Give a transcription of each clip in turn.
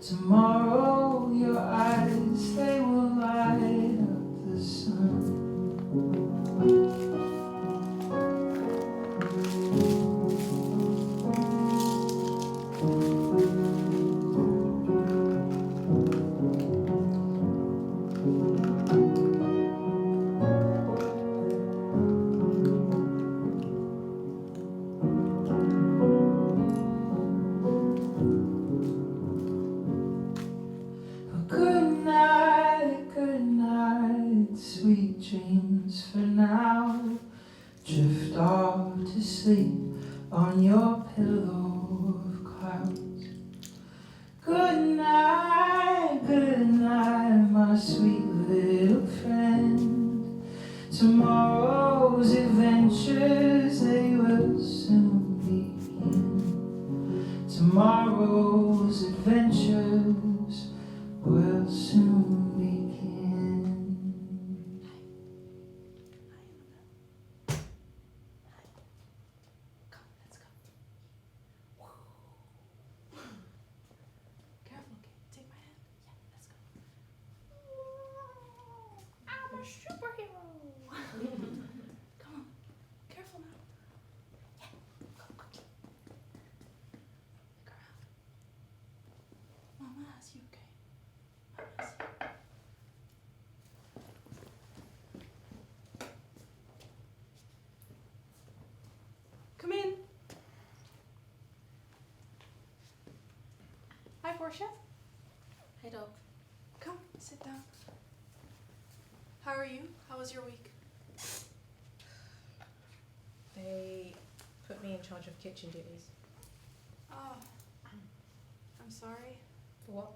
Tomorrow your eyes, they will light up the sun. Good night, sweet dreams for now. Drift off to sleep on your pillow of clouds. Good night, my sweet little friend. Tomorrow's adventures, they will soon begin. Tomorrow's adventures will soon begin. Come, let's go. Careful, okay? Take my hand. Yeah, let's go. I'm a superhero. Come on, careful now. Yeah, go quickly. Look around. Mama has you, okay? Mama has you. Come in. Hi, Portia. Hey, dog. Come, sit down. How are you? How was your week? They put me in charge of kitchen duties. Oh, I'm sorry. For what?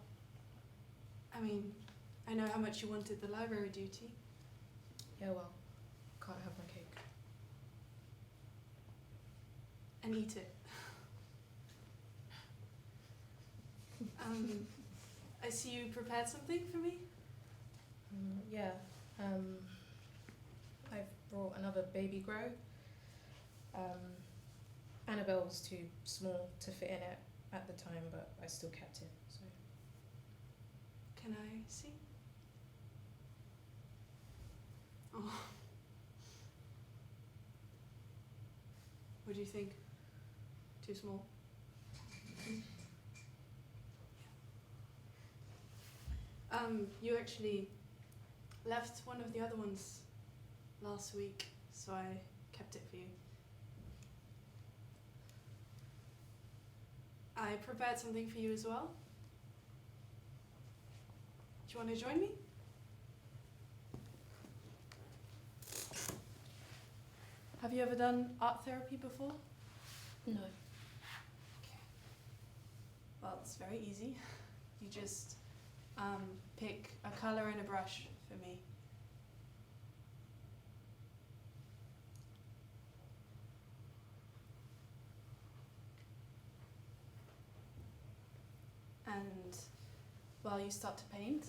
I mean, I know how much you wanted the library duty. Yeah, well, can't have my cake. And eat it. I see you prepared something for me. Yeah. I've brought another baby grow. Annabelle was too small to fit in it at the time, but I still kept it. So. Can I see? Oh. What do you think? Too small? You actually left one of the other ones last week, so I kept it for you. I prepared something for you as well. Do you want to join me? Have you ever done art therapy before? No. Okay. Well, it's very easy. You just pick a colour and a brush for me. And while you start to paint,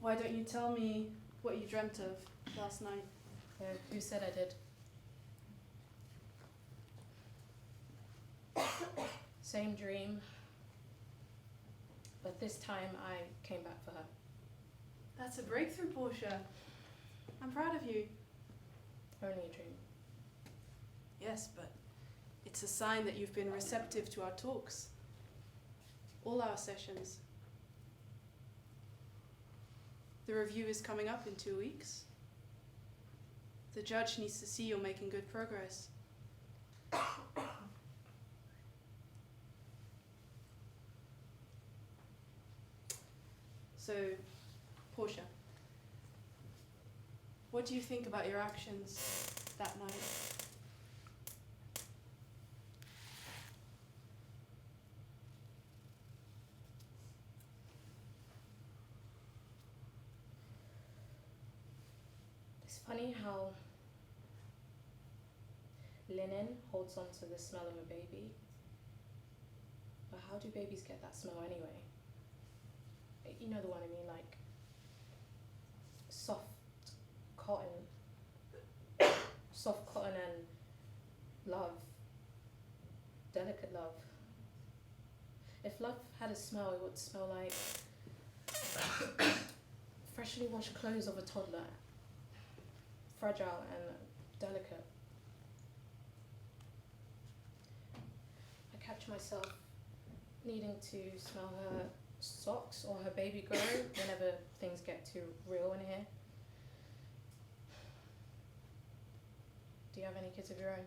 why don't you tell me what you dreamt of last night? Who said I did? Same dream, but this time I came back for her. That's a breakthrough, Portia. I'm proud of you. Only a dream. Yes, but it's a sign that you've been receptive to our talks. All our sessions. The review is coming up in 2 weeks. The judge needs to see you're making good progress. So, Portia, what do you think about your actions that night? It's funny how linen holds on to the smell of a baby, but how do babies get that smell anyway? You know the one I mean, like soft cotton and love, delicate love. If love had a smell, it would smell like freshly washed clothes of a toddler. Fragile and delicate. I catch myself needing to smell her socks or her baby grow whenever things get too real in here. Do you have any kids of your own?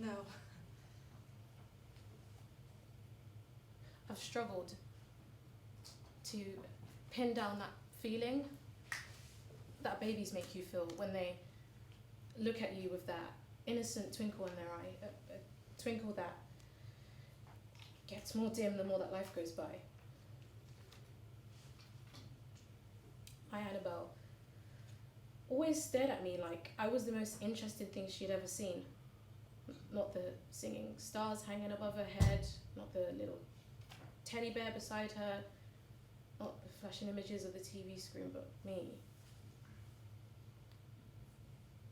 No. I've struggled to pin down that feeling that babies make you feel when they look at you with that innocent twinkle in their eye, a twinkle that gets more dim the more that life goes by. My Annabelle always stared at me like I was the most interesting thing she'd ever seen. Not the singing stars hanging above her head, not the little teddy bear beside her, not the flashing images of the TV screen, but me.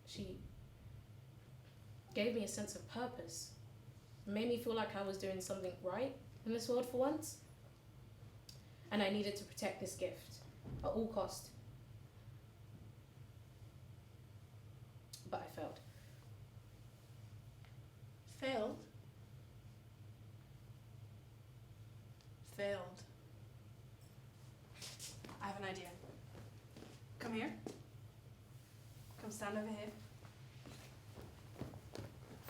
She gave me a sense of purpose, made me feel like I was doing something right in this world for once, and I needed to protect this gift at all cost. But I failed. Failed? Failed. I have an idea. Come here. Come stand over here.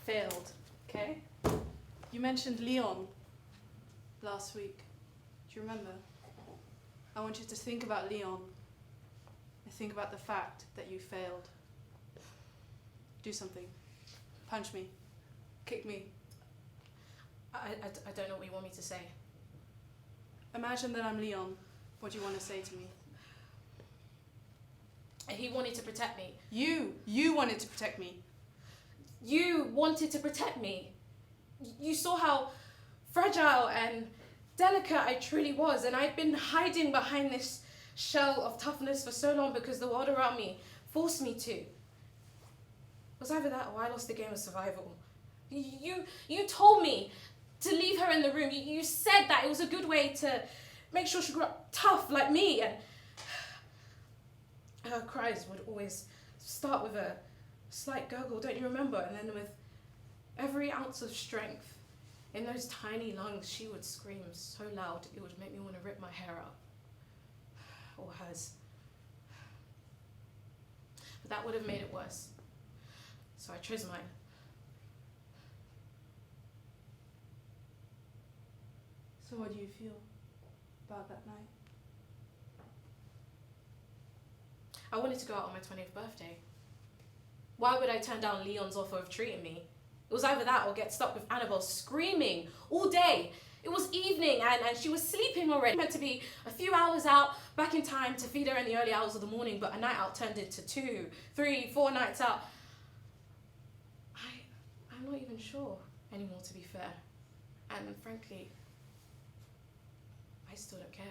Failed, okay? You mentioned Leon last week. Do you remember? I want you to think about Leon and think about the fact that you failed. Do something. Punch me. Kick me. I don't know what you want me to say. Imagine that I'm Leon. What do you want to say to me? He wanted to protect me. You wanted to protect me. You wanted to protect me. You saw how fragile and delicate I truly was, and I'd been hiding behind this shell of toughness for so long because the world around me forced me to. It was either that or I lost the game of survival. You told me to leave her in the room. You said that it was a good way to make sure she grew up tough like me, and her cries would always start with a slight gurgle, don't you remember? And then with every ounce of strength in those tiny lungs, she would scream so loud it would make me want to rip my hair out. Or hers. But that would have made it worse. So I chose mine. So what do you feel about that night? I wanted to go out on my 20th birthday. Why would I turn down Leon's offer of treating me? It was either that or get stuck with Annabelle screaming all day. It was evening and she was sleeping already. Meant to be a few hours out, back in time to feed her in the early hours of the morning, but a night out turned into 2, 3, 4 nights out. I'm not even sure anymore, to be fair. And frankly, I still don't care.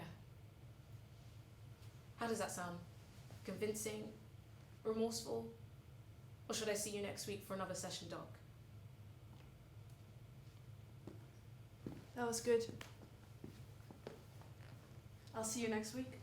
How does that sound? Convincing? Remorseful? Or should I see you next week for another session, Doc? That was good. I'll see you next week.